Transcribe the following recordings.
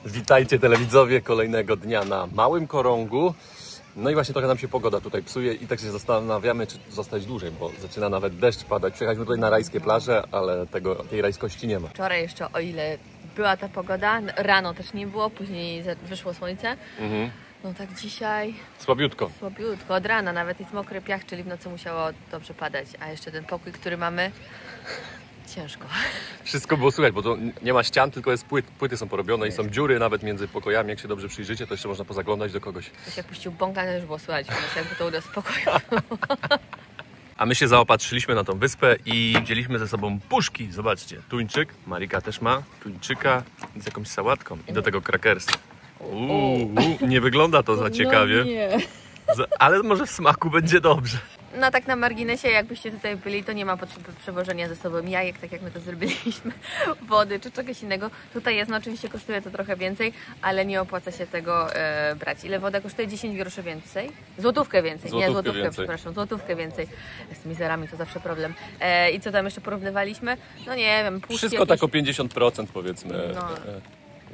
Witajcie telewidzowie kolejnego dnia na Małym Korągu. No i właśnie trochę nam się pogoda tutaj psuje i tak się zastanawiamy, czy zostać dłużej, bo zaczyna nawet deszcz padać. Przyjechaliśmy tutaj na rajskie plaże, ale tej rajskości nie ma. Wczoraj jeszcze, o ile była ta pogoda, rano też nie było, później wyszło słońce. No tak dzisiaj... Słabiutko. Słabiutko, od rana nawet jest mokry piach, czyli w nocy musiało dobrze padać. A jeszcze ten pokój, który mamy, ciężko. Wszystko było słychać, bo to nie ma ścian, tylko jest płyty są porobione i są dziury nawet między pokojami. Jak się dobrze przyjrzycie, to jeszcze można pozaglądać do kogoś. Ktoś jak puścił bąka, to już było słychać, jakby to uda spokoju. A my się zaopatrzyliśmy na tą wyspę i wzięliśmy ze sobą puszki. Zobaczcie, tuńczyk, Marika też ma tuńczyka z jakąś sałatką i do tego krakersy. Nie wygląda to za ciekawie, no nie. Ale może w smaku będzie dobrze. No tak na marginesie, jakbyście tutaj byli, to nie ma potrzeby przewożenia ze sobą jajek, tak jak my to zrobiliśmy, wody czy czegoś innego. Tutaj jest, no oczywiście kosztuje to trochę więcej, ale nie opłaca się tego brać. Ile woda kosztuje? 10 groszy więcej? Złotówkę więcej, przepraszam, złotówkę więcej. Z mizerami to zawsze problem. I co tam jeszcze porównywaliśmy? No nie wiem, wszystko jakieś... tak o 50% powiedzmy.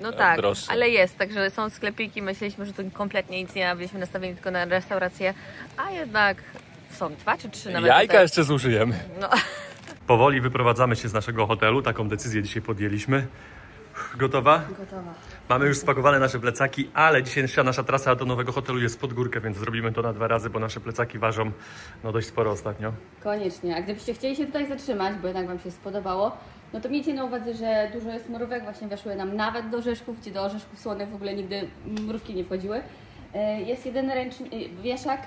No tak, droższe. Ale jest, także są sklepiki, myśleliśmy, że to kompletnie nic nie, byliśmy nastawieni tylko na restaurację, a jednak są 2 czy 3 nawet. Jajka tutaj. jeszcze zużyjemy. No. Powoli wyprowadzamy się z naszego hotelu, taką decyzję dzisiaj podjęliśmy. Gotowa? Gotowa. Mamy już spakowane nasze plecaki, ale dzisiejsza nasza trasa do nowego hotelu jest pod górkę, więc zrobimy to na 2 razy, bo nasze plecaki ważą no dość sporo ostatnio. Koniecznie, a gdybyście chcieli się tutaj zatrzymać, bo jednak Wam się spodobało, no to miejcie na uwadze, że dużo jest mrówek, właśnie weszły nam nawet do orzeszków, gdzie do orzeszków słonych w ogóle nigdy mrówki nie wchodziły. Jest jeden wieszak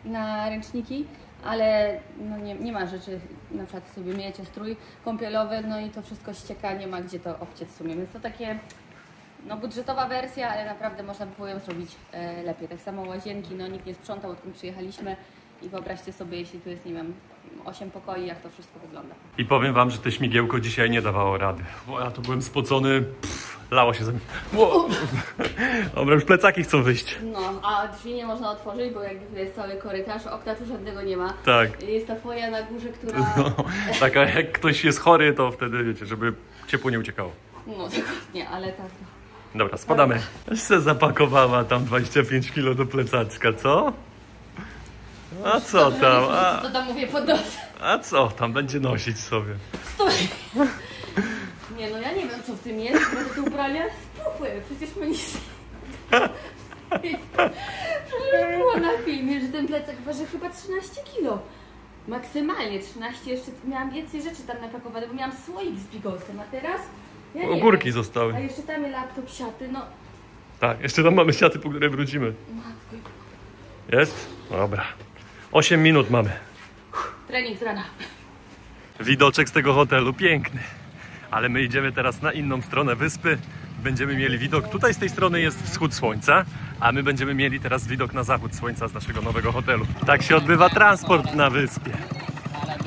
na ręczniki, ale no nie ma rzeczy, na przykład sobie myjecie strój kąpielowy, no i to wszystko ścieka, nie ma gdzie to obciec w sumie, więc to takie no budżetowa wersja, ale naprawdę można by było ją zrobić lepiej. Tak samo łazienki, no nikt nie sprzątał, odkąd przyjechaliśmy i wyobraźcie sobie, jeśli tu jest, nie wiem, 8 pokoi, jak to wszystko wygląda. I powiem Wam, że te śmigiełko dzisiaj nie dawało rady. Bo ja tu byłem spocony, lało się ze mnie. Dobra, już plecaki chcą wyjść. No, a drzwi nie można otworzyć, bo jakby jest cały korytarz, okna tu żadnego nie ma. Tak. Jest ta folia na górze, która... No, taka jak ktoś jest chory, to wtedy wiecie, żeby ciepło nie uciekało. No, dokładnie, ale tak. Dobra, spadamy. Aż se zapakowała tam 25 kg do plecaczka, co? A co tam? Co tam mówię pod nos? A co tam będzie nosić sobie? Stój! Nie no, ja nie wiem co w tym jest, bo te ubrania spuchły, przecież my nic... Przecież było na filmie, że ten plecak waży chyba 13 kg. Maksymalnie 13, jeszcze miałam więcej rzeczy tam napakowane, bo miałam słoik z bigosem, a teraz... Ja ogórki wiem. zostały. A jeszcze tam jest laptop, siaty, no... Tak, jeszcze tam mamy siaty, po której wrócimy. Matko. Jest? Dobra. 8 minut mamy. Trening z rana. Widoczek z tego hotelu piękny. Ale my idziemy teraz na inną stronę wyspy. Będziemy mieli widok. Tutaj z tej strony jest wschód słońca, a my będziemy mieli teraz widok na zachód słońca z naszego nowego hotelu. Tak się odbywa transport na wyspie.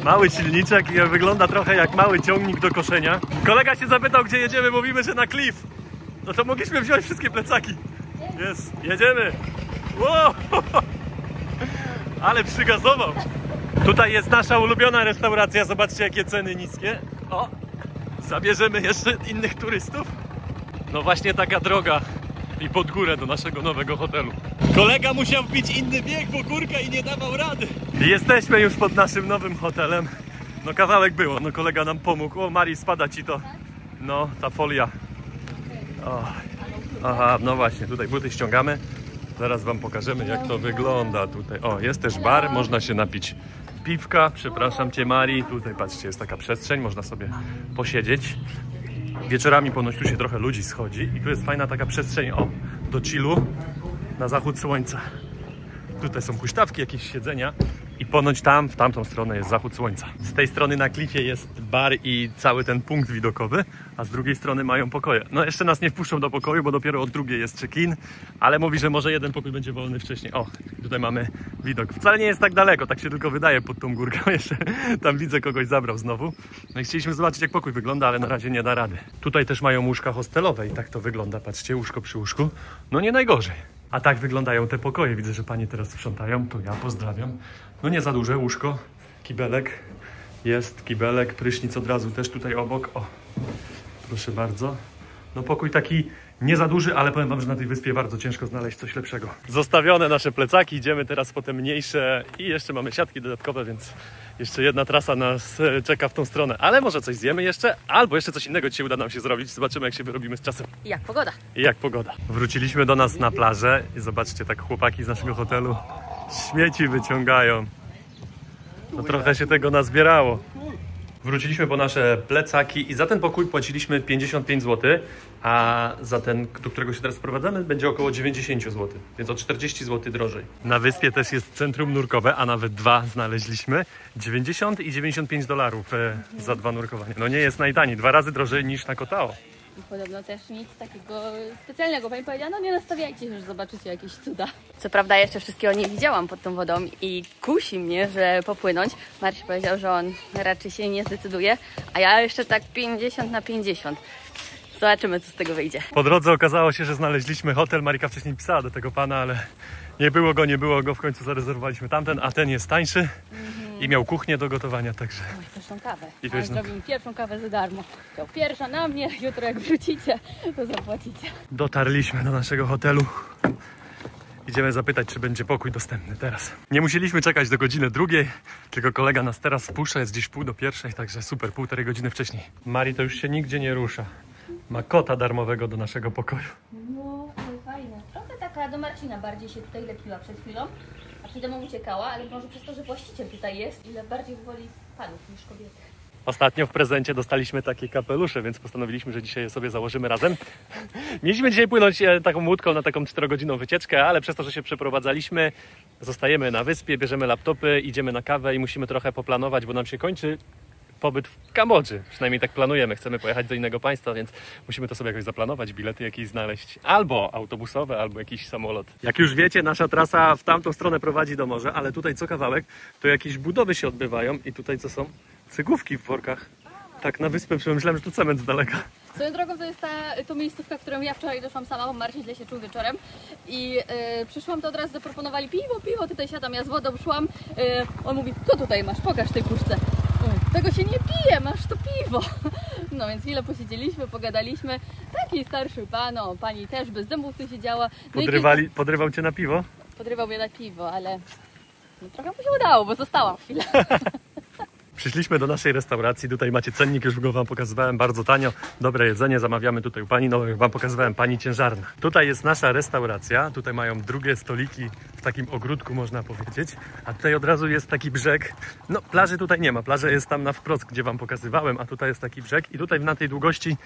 Mały silniczek i wygląda trochę jak mały ciągnik do koszenia. Kolega się zapytał, gdzie jedziemy. Mówimy, że na Cliff. No to mogliśmy wziąć wszystkie plecaki. Jest, jedziemy. Wow! Ale przygazował. Tutaj jest nasza ulubiona restauracja. Zobaczcie, jakie ceny niskie. O, zabierzemy jeszcze innych turystów. No właśnie taka droga i pod górę do naszego nowego hotelu. Kolega musiał wbić inny bieg, bo górka i nie dawał rady. Jesteśmy już pod naszym nowym hotelem. No kawałek było, no kolega nam pomógł. O, Marii, spada ci to. No, ta folia. O. Aha, no właśnie, tutaj buty ściągamy. Zaraz Wam pokażemy, jak to wygląda tutaj. O, jest też bar, można się napić piwka. Przepraszam Cię, Marii. Tutaj, patrzcie, jest taka przestrzeń, można sobie posiedzieć. Wieczorami ponoć tu się trochę ludzi schodzi. I tu jest fajna taka przestrzeń, o, do chillu na zachód słońca. Tutaj są huśtawki, jakieś siedzenia. I ponoć tam, w tamtą stronę jest zachód słońca. Z tej strony na klifie jest bar i cały ten punkt widokowy, a z drugiej strony mają pokoje. No jeszcze nas nie wpuszczą do pokoju, bo dopiero od 2 jest check-in, ale mówi, że może jeden pokój będzie wolny wcześniej. O, tutaj mamy widok. Wcale nie jest tak daleko, tak się tylko wydaje pod tą górką. Jeszcze tam widzę, kogoś zabrał znowu. No i chcieliśmy zobaczyć, jak pokój wygląda, ale na razie nie da rady. Tutaj też mają łóżka hostelowe i tak to wygląda. Patrzcie, łóżko przy łóżku. No nie najgorzej. A tak wyglądają te pokoje. Widzę, że panie teraz sprzątają. To ja pozdrawiam. No nie za duże łóżko. Kibelek. Jest kibelek. Prysznic od razu też tutaj obok. O, proszę bardzo. No pokój taki nie za duży, ale powiem wam, że na tej wyspie bardzo ciężko znaleźć coś lepszego. Zostawione nasze plecaki, idziemy teraz po te mniejsze i jeszcze mamy siatki dodatkowe, więc jeszcze jedna trasa nas czeka w tą stronę. Ale może coś zjemy jeszcze, albo jeszcze coś innego dzisiaj uda nam się zrobić. Zobaczymy, jak się wyrobimy z czasem. I jak pogoda. I jak pogoda. Wróciliśmy do nas na plażę i zobaczcie, tak chłopaki z naszego hotelu śmieci wyciągają. No trochę się tego nazbierało. Wróciliśmy po nasze plecaki i za ten pokój płaciliśmy 55 zł, a za ten, do którego się teraz sprowadzamy, będzie około 90 zł, więc o 40 zł drożej. Na wyspie też jest centrum nurkowe, a nawet dwa znaleźliśmy. 90 i 95 dolarów za dwa nurkowania. No nie jest najtaniej, 2 razy drożej niż na Koh Tao. I podobno też nic takiego specjalnego. Pani powiedziała, no nie nastawiajcie się, że zobaczycie jakieś cuda. Co prawda jeszcze wszystkiego nie widziałam pod tą wodą i kusi mnie, że popłynąć. Marcin powiedział, że on raczej się nie zdecyduje, a ja jeszcze tak 50/50. Zobaczymy, co z tego wyjdzie. Po drodze okazało się, że znaleźliśmy hotel. Marika wcześniej pisała do tego pana, ale nie było go. W końcu zarezerwowaliśmy tamten, a ten jest tańszy i miał kuchnię do gotowania, także... Oj, pyszną kawę. I pyszną. Zrobimy pierwszą kawę za darmo. To pierwsza na mnie, jutro jak wrócicie, to zapłacicie. Dotarliśmy do naszego hotelu. Idziemy zapytać, czy będzie pokój dostępny teraz. Nie musieliśmy czekać do godziny 2, tylko kolega nas teraz wpuszcza, jest gdzieś 12:30, także super, 1,5 godziny wcześniej. Mari to już się nigdzie nie rusza. Ma kota darmowego do naszego pokoju. No, ale fajne. Trochę taka do Marcina bardziej się tutaj lepiła przed chwilą, a przede mną uciekała, ale może przez to, że właściciel tutaj jest, ile bardziej woli panów niż kobiety. Ostatnio w prezencie dostaliśmy takie kapelusze, więc postanowiliśmy, że dzisiaj je sobie założymy razem. Mieliśmy dzisiaj płynąć taką łódką na taką 4-godzinną wycieczkę, ale przez to, że się przeprowadzaliśmy, zostajemy na wyspie, bierzemy laptopy, idziemy na kawę i musimy trochę poplanować, bo nam się kończy pobyt w Kambodży. Przynajmniej tak planujemy. Chcemy pojechać do innego państwa, więc musimy to sobie jakoś zaplanować, bilety jakieś znaleźć. Albo autobusowe, albo jakiś samolot. Jak już wiecie, nasza trasa w tamtą stronę prowadzi do morza, ale tutaj co kawałek to jakieś budowy się odbywają i tutaj co są? Cegłówki w workach. Tak na wyspę myślałem, że tu cement z daleka. Swoją drogą to jest to miejscówka, w którą ja wczoraj doszłam sama, bo Marcin źle się czuł wieczorem i przyszłam, to od razu zaproponowali piwo, tutaj siadam, ja z wodą szłam, on mówi, co tutaj masz, pokaż tej puszce. Tego się nie pije, masz to piwo. No więc chwilę posiedzieliśmy, pogadaliśmy, taki starszy pan, pani też bez zębów tu siedziała. No Podrywał cię na piwo? Podrywał mnie na piwo, ale no, trochę mu się udało, bo zostałam chwilę. Przyszliśmy do naszej restauracji, tutaj macie cennik, już go wam pokazywałem, bardzo tanio, dobre jedzenie, zamawiamy tutaj u pani, no jak wam pokazywałem, pani ciężarna. Tutaj jest nasza restauracja, tutaj mają drugie stoliki w takim ogródku, można powiedzieć, a tutaj od razu jest taki brzeg, no plaży tutaj nie ma, plaża jest tam na wprost, gdzie wam pokazywałem, a tutaj jest taki brzeg i tutaj na tej długości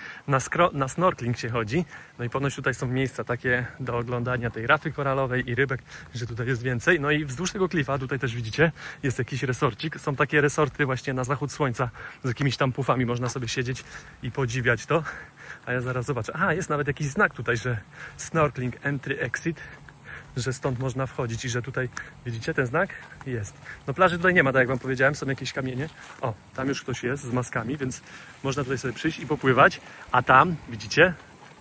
na snorkeling się chodzi, no i ponoć tutaj są miejsca takie do oglądania tej rafy koralowej i rybek, że tutaj jest więcej, no i wzdłuż tego klifa, tutaj też widzicie, jest jakiś resorcik, są takie resorty właśnie na zachód słońca z jakimiś tam pufami, można sobie siedzieć i podziwiać to. A ja zaraz zobaczę. Aha, jest nawet jakiś znak tutaj, że snorkeling entry exit, że stąd można wchodzić i że tutaj, widzicie ten znak? Jest. No plaży tutaj nie ma, tak jak wam powiedziałem, są jakieś kamienie. O, tam już ktoś jest z maskami, więc można tutaj sobie przyjść i popływać. A tam, widzicie?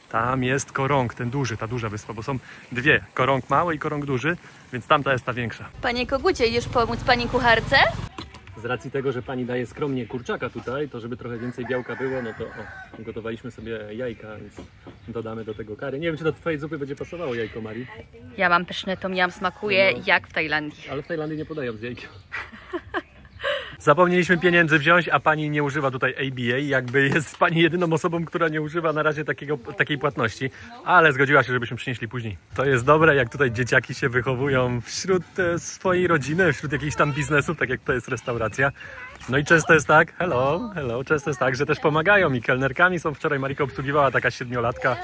Tam jest Korong, ten duży, ta duża wyspa, bo są dwie. Korong mały i Korong duży, więc tamta jest ta większa. Panie Kogucie, idziesz pomóc pani kucharce? Z racji tego, że pani daje skromnie kurczaka tutaj, to żeby trochę więcej białka było, no to gotowaliśmy sobie jajka, więc dodamy do tego curry. Nie wiem, czy do twojej zupy będzie pasowało jajko, Marii. Ja mam pyszne tom yum, smakuje jak w Tajlandii. Ale w Tajlandii nie podają z jajkiem. Zapomnieliśmy pieniędzy wziąć, a pani nie używa tutaj ABA, jakby jest pani jedyną osobą, która nie używa na razie takiej płatności, ale zgodziła się, żebyśmy przynieśli później. To jest dobre, jak tutaj dzieciaki się wychowują wśród swojej rodziny, wśród jakichś tam biznesów, tak jak to jest restauracja. No i często jest tak, hello, często jest tak, że też pomagają i kelnerkami są. Wczoraj Marika obsługiwała taka 7-latka.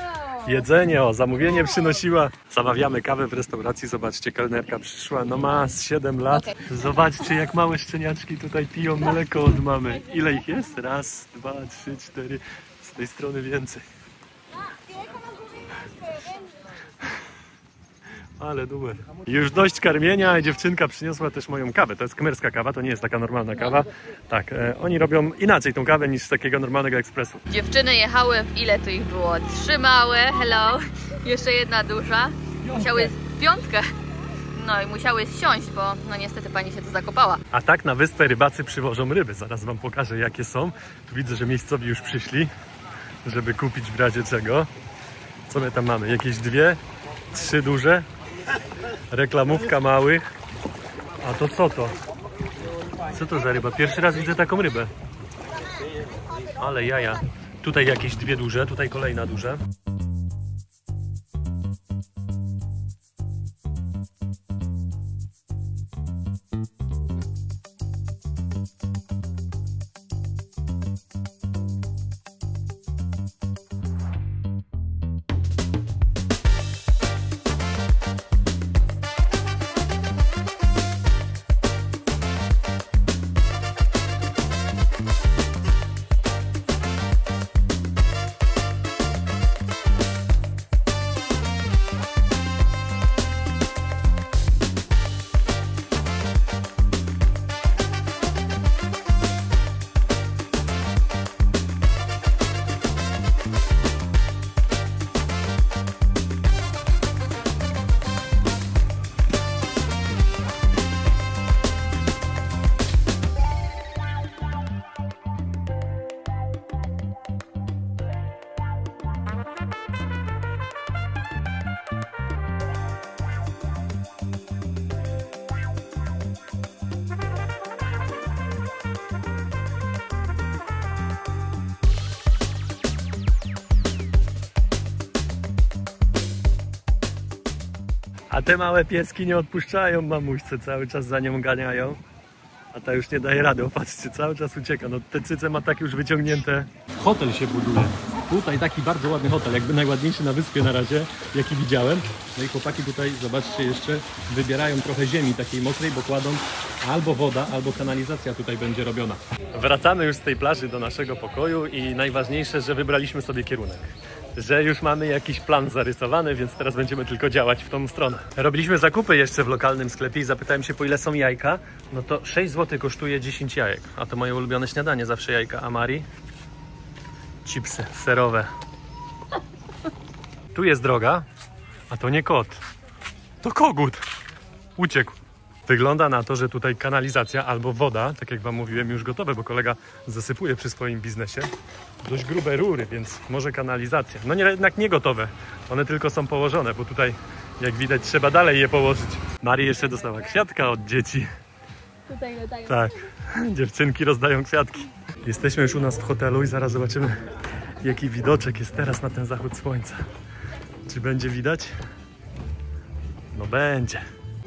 Jedzenie, zamówienie przynosiła. Zamawiamy kawę w restauracji, zobaczcie, kelnerka przyszła, no ma z 7 lat. Zobaczcie, jak małe szczeniaczki tutaj piją mleko od mamy. Ile ich jest? 1, 2, 3, 4, z tej strony więcej. Ale numer. Już dość karmienia, dziewczynka przyniosła też moją kawę. To jest kmerska kawa, to nie jest taka normalna kawa. Tak, oni robią inaczej tą kawę niż z takiego normalnego ekspresu. Dziewczyny jechały, ile tu ich było? 3 małe, hello, jeszcze jedna duża. Musiały 5. No i musiały zsiąść, bo no niestety pani się tu zakopała. A tak na wyspę rybacy przywożą ryby. Zaraz wam pokażę, jakie są. Tu widzę, że miejscowi już przyszli, żeby kupić w razie czego. Co my tam mamy? Jakieś 2, 3 duże? Reklamówka małych. A to co to? Co to za ryba? Pierwszy raz widzę taką rybę. Ale jaja. Tutaj jakieś 2 duże, tutaj kolejna duża. A te małe pieski nie odpuszczają mamuśce, cały czas za nią ganiają. A ta już nie daje rady, opatrzcie, cały czas ucieka. No te cyce ma tak już wyciągnięte. Hotel się buduje. Tutaj taki bardzo ładny hotel, jakby najładniejszy na wyspie na razie, jaki widziałem. No i chłopaki tutaj, zobaczcie jeszcze, wybierają trochę ziemi takiej mokrej, bo kładą albo woda, albo kanalizacja tutaj będzie robiona. Wracamy już z tej plaży do naszego pokoju i najważniejsze, że wybraliśmy sobie kierunek. Że już mamy jakiś plan zarysowany, więc teraz będziemy tylko działać w tą stronę. Robiliśmy zakupy jeszcze w lokalnym sklepie i zapytałem się, po ile są jajka. No to 6 zł kosztuje 10 jajek. A to moje ulubione śniadanie, zawsze jajka. A Mari? Chipsy serowe. Tu jest droga, a to nie kot. To kogut. Uciekł. Wygląda na to, że tutaj kanalizacja albo woda, tak jak wam mówiłem, już gotowe, bo kolega zasypuje przy swoim biznesie. Dość grube rury, więc może kanalizacja. No nie, jednak nie gotowe. One tylko są położone, bo tutaj, jak widać, trzeba dalej je położyć. Marii jeszcze dostała kwiatka od dzieci. Tutaj latają. Tak, dziewczynki rozdają kwiatki. Jesteśmy już u nas w hotelu i zaraz zobaczymy, jaki widoczek jest teraz na ten zachód słońca. Czy będzie widać? No będzie.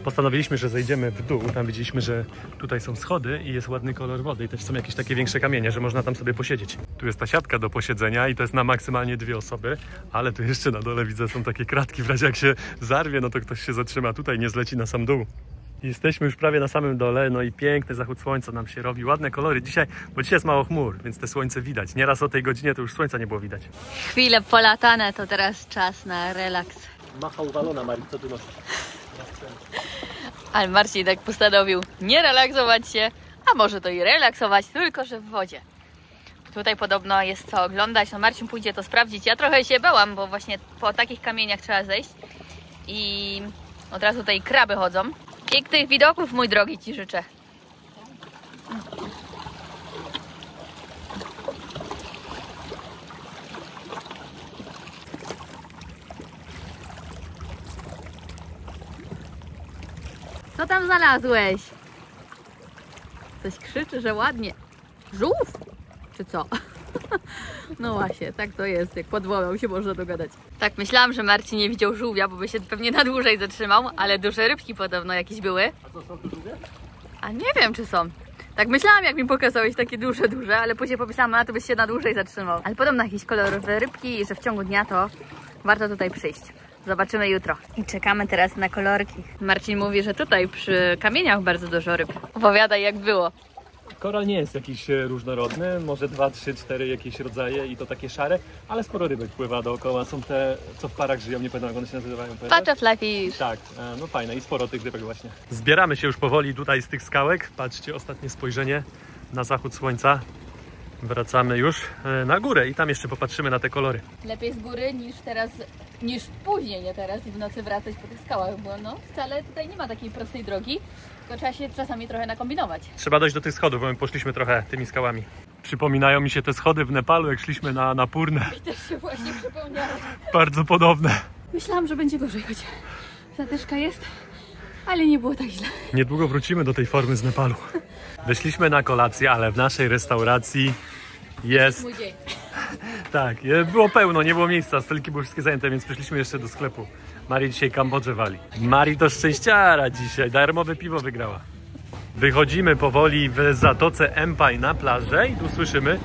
Postanowiliśmy, że zejdziemy w dół. Tam widzieliśmy, że tutaj są schody i jest ładny kolor wody i też są jakieś takie większe kamienie, że można tam sobie posiedzieć. Tu jest ta siatka do posiedzenia i to jest na maksymalnie 2 osoby, ale tu jeszcze na dole widzę, są takie kratki, w razie jak się zarwie, no to ktoś się zatrzyma tutaj, nie zleci na sam dół. Jesteśmy już prawie na samym dole, no i piękny zachód słońca nam się robi, ładne kolory dzisiaj, bo dzisiaj jest mało chmur, więc te słońce widać. Nieraz o tej godzinie to już słońca nie było widać. Chwile polatane, to teraz czas na relaks. Macha uwalona, Marii, co ty nosisz? Ale Marcin tak postanowił nie relaksować się, a może to i relaksować, tylko że w wodzie. Tutaj podobno jest co oglądać, no Marcin pójdzie to sprawdzić. Ja trochę się bałam, bo właśnie po takich kamieniach trzeba zejść i od razu tutaj kraby chodzą. Pięknych widoków, mój drogi, ci życzę. Co tam znalazłeś? Coś krzyczy, że ładnie. Żółw? Czy co? No właśnie, tak to jest, jak pod wodą się można dogadać. Tak, myślałam, że Marcin nie widział żółwia, bo by się pewnie na dłużej zatrzymał, ale duże rybki podobno jakieś były. A co, są tu żółwie? A nie wiem, czy są. Tak myślałam, jak mi pokazałeś takie duże, ale później pomyślałam, a to byś się na dłużej zatrzymał. Ale podobno jakieś kolorowe rybki i że w ciągu dnia to warto tutaj przyjść. Zobaczymy jutro. I czekamy teraz na kolorki. Marcin mówi, że tutaj przy kamieniach bardzo dużo ryb. Opowiadaj, jak było. Koral nie jest jakiś różnorodny, może 2, 3, 4 jakieś rodzaje i to takie szare, ale sporo rybek pływa dookoła. Są te, co w parach żyją, nie pamiętam jak one się nazywają. Butterfly fish. Tak, no fajne i sporo tych rybek właśnie. Zbieramy się już powoli tutaj z tych skałek. Patrzcie, ostatnie spojrzenie na zachód słońca. Wracamy już na górę i tam jeszcze popatrzymy na te kolory. Lepiej z góry niż później, nie teraz i w nocy wracać po tych skałach, bo no wcale tutaj nie ma takiej prostej drogi, tylko trzeba się czasami trochę nakombinować. Trzeba dojść do tych schodów, bo my poszliśmy trochę tymi skałami. Przypominają mi się te schody w Nepalu, jak szliśmy na Napurnę. I też się właśnie przypomniało. Bardzo podobne. Myślałam, że będzie gorzej, choć zatyczka jest, ale nie było tak źle. Niedługo wrócimy do tej formy z Nepalu. Wyszliśmy na kolację, ale w naszej restauracji jest... Mój dzień. Tak, było pełno, nie było miejsca, stoliki były wszystkie zajęte, więc przyszliśmy jeszcze do sklepu. Mari dzisiaj Kambodżę wali. Mari to szczęściara dzisiaj, darmowe piwo wygrała. Wychodzimy powoli w zatoce Empai na plażę i tu słyszymy,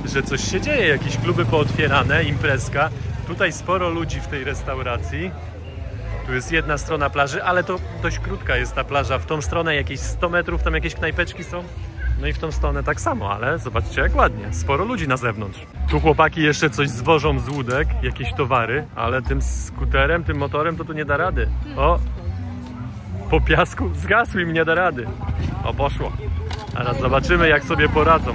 że coś się dzieje, jakieś kluby pootwierane, imprezka. Tutaj sporo ludzi w tej restauracji. Tu jest jedna strona plaży, ale to dość krótka jest ta plaża. W tą stronę jakieś 100 metrów, tam jakieś knajpeczki są. No i w tą stronę tak samo, ale zobaczcie jak ładnie. Sporo ludzi na zewnątrz. Tu chłopaki jeszcze coś zwożą z łódek, jakieś towary, ale tym skuterem, tym motorem to tu nie da rady. O! Po piasku zgasł im, nie da rady. O, poszło. Teraz zobaczymy jak sobie poradzą.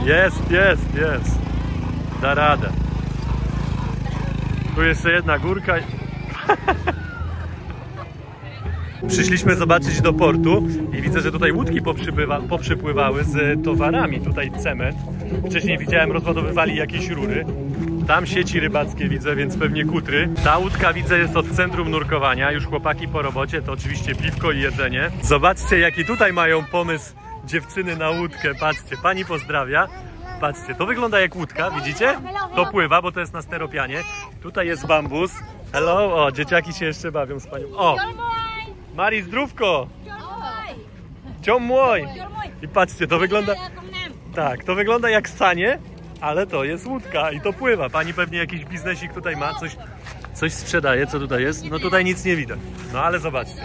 Jest. Da radę. Tu jeszcze jedna górka. Przyszliśmy zobaczyć do portu i widzę, że tutaj łódki poprzypływały z towarami. Tutaj cement. Wcześniej widziałem, rozładowywali jakieś rury. Tam sieci rybackie widzę, więc pewnie kutry. Ta łódka widzę jest od centrum nurkowania. Już chłopaki po robocie, to oczywiście piwko i jedzenie. Zobaczcie jaki tutaj mają pomysł dziewczyny na łódkę. Patrzcie, pani pozdrawia. Patrzcie, to wygląda jak łódka, widzicie? To pływa, bo to jest na steropianie. Tutaj jest bambus. Hello, o, dzieciaki się jeszcze bawią z panią. O! Mari, zdrówko! Ciom mój! I patrzcie, to wygląda... Tak, to wygląda jak sanie, ale to jest łódka i to pływa. Pani pewnie jakiś biznesik tutaj ma, coś sprzedaje, co tutaj jest? No tutaj nic nie widać. No ale zobaczcie.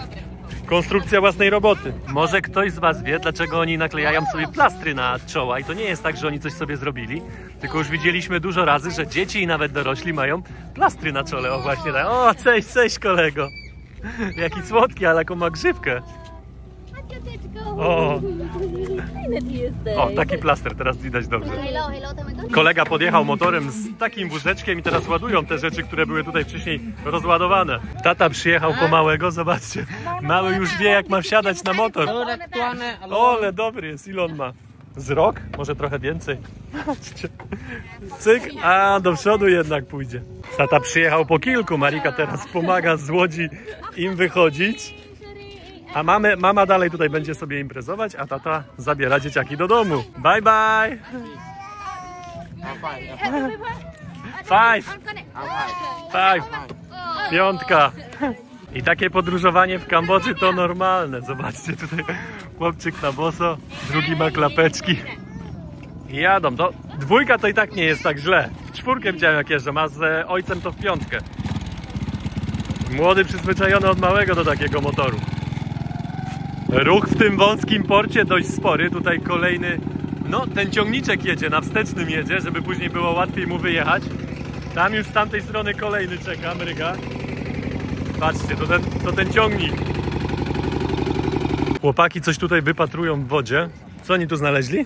Konstrukcja własnej roboty. Może ktoś z was wie, dlaczego oni naklejają sobie plastry na czoła i to nie jest tak, że oni coś sobie zrobili, tylko już widzieliśmy dużo razy, że dzieci i nawet dorośli mają plastry na czole. O właśnie tak. O, cześć kolego. Jaki słodki, ale jaką ma grzywkę. O, taki plaster, teraz widać dobrze. Kolega podjechał motorem z takim wózeczkiem i teraz ładują te rzeczy, które były tutaj wcześniej rozładowane. Tata przyjechał po małego, zobaczcie. Mały już wie jak ma wsiadać na motor. Ole, dobry jest, ile on ma? Z rok? Może trochę więcej. Cyk, a do przodu jednak pójdzie. Tata przyjechał po kilku, Marika teraz pomaga z łodzi im wychodzić. A mama dalej tutaj będzie sobie imprezować, a tata zabiera dzieciaki do domu. Bye bye! Five! Piątka! I takie podróżowanie w Kambodży to normalne. Zobaczcie tutaj, chłopczyk na boso, drugi ma klapeczki. I jadą. To dwójka to i tak nie jest tak źle. Czwórkę widziałem jak jeżdżą, a z ojcem to w piątkę. Młody przyzwyczajony od małego do takiego motoru. Ruch w tym wąskim porcie dość spory. Tutaj kolejny, no ten ciągniczek jedzie, na wstecznym jedzie, żeby później było łatwiej mu wyjechać. Tam już z tamtej strony kolejny czeka, mryga. Patrzcie, to ten ciągnik. Chłopaki coś tutaj wypatrują w wodzie. Co oni tu znaleźli?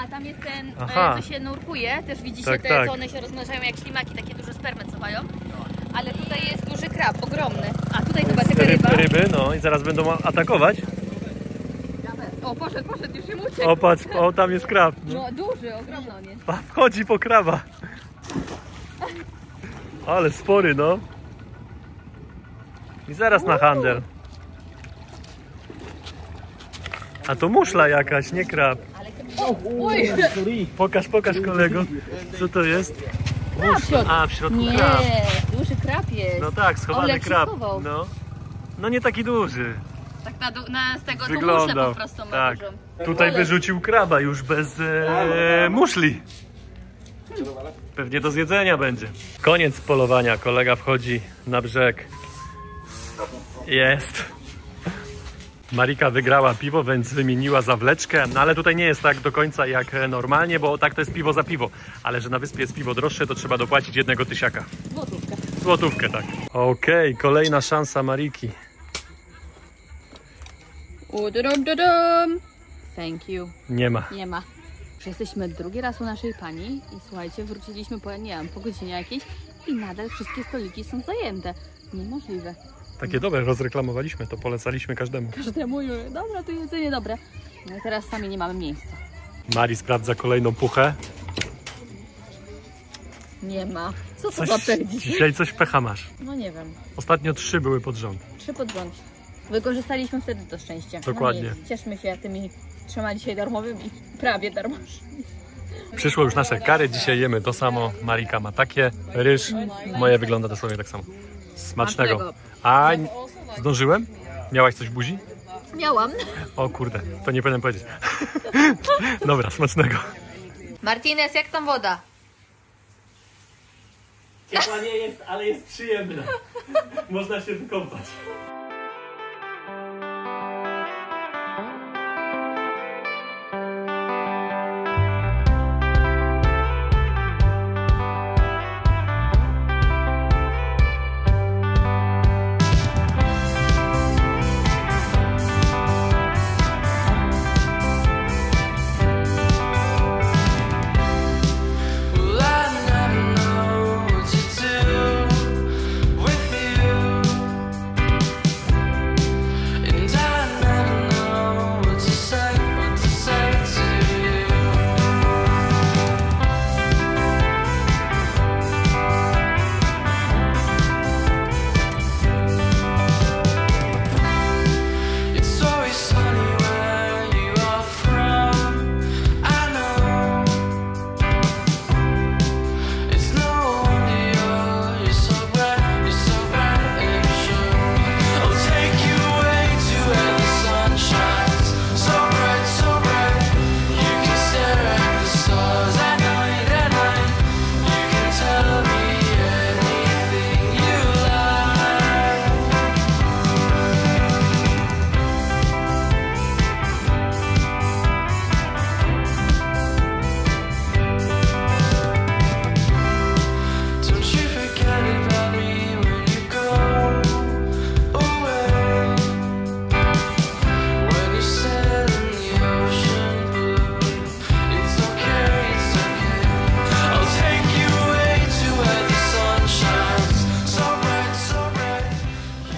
Tam jest ten, co się nurkuje. Też widzicie tak. co one się rozmnażają jak ślimaki, takie duże spermy cofają. Ale tutaj jest duży krab, ogromny. A tutaj zobacz, jaka ryba. Ryby, no i zaraz będą atakować. O, poszedł, już im uciekł. O, patrz, o, tam jest krab. No duży, ogromny on jest. Wchodzi po kraba. Ale spory, no. I zaraz na handel. A to muszla jakaś, nie krab. Pokaż kolego. Co to jest? A, w środku Nie, krab. duży krab jest. No tak, schowany krab. No nie taki duży. Tak z tego tu muszlę Wyglądał. po prostu ma Tak. dużą. Tutaj wyrzucił kraba już bez muszli. Pewnie do zjedzenia będzie. Koniec polowania. Kolega wchodzi na brzeg. Jest. Marika wygrała piwo, więc wymieniła zawleczkę. No ale tutaj nie jest tak do końca jak normalnie, bo tak to jest piwo za piwo. Ale że na wyspie jest piwo droższe, to trzeba dopłacić 1 tysiaka. Złotówkę, tak. Okej, kolejna szansa Mariki. Thank you. Nie ma. Nie ma. Jesteśmy drugi raz u naszej pani i słuchajcie, wróciliśmy po, nie wiem, po godzinie jakiejś i nadal wszystkie stoliki są zajęte. Niemożliwe. Takie dobre, rozreklamowaliśmy to, polecaliśmy każdemu. Każdemu już. Dobra, to jedzenie dobre. No i teraz sami nie mamy miejsca. Mari sprawdza kolejną puchę. Nie ma. Co to za pech dzisiaj? Dzisiaj coś pecha masz. No nie wiem. Ostatnio 3 były pod rząd. 3 pod rząd. Wykorzystaliśmy wtedy to szczęście. Dokładnie. No nic, cieszmy się tymi 3 dzisiaj darmowymi. Prawie darmowymi. Przyszło już nasze kary, dzisiaj jemy to samo. Marika ma takie, ryż, moje wygląda dosłownie tak samo. Smacznego. A zdążyłem? Miałaś coś w buzi? Miałam. O kurde, to nie powinienem powiedzieć. Dobra, smacznego. Martinez, jak tam woda? Ciepła nie jest, ale jest przyjemna. Można się wykąpać.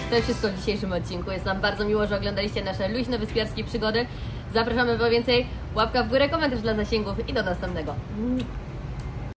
To wszystko w dzisiejszym odcinku. Jest nam bardzo miło, że oglądaliście nasze luźne wyspiarskie przygody. Zapraszamy po więcej. Łapka w górę, komentarz dla zasięgów i do następnego.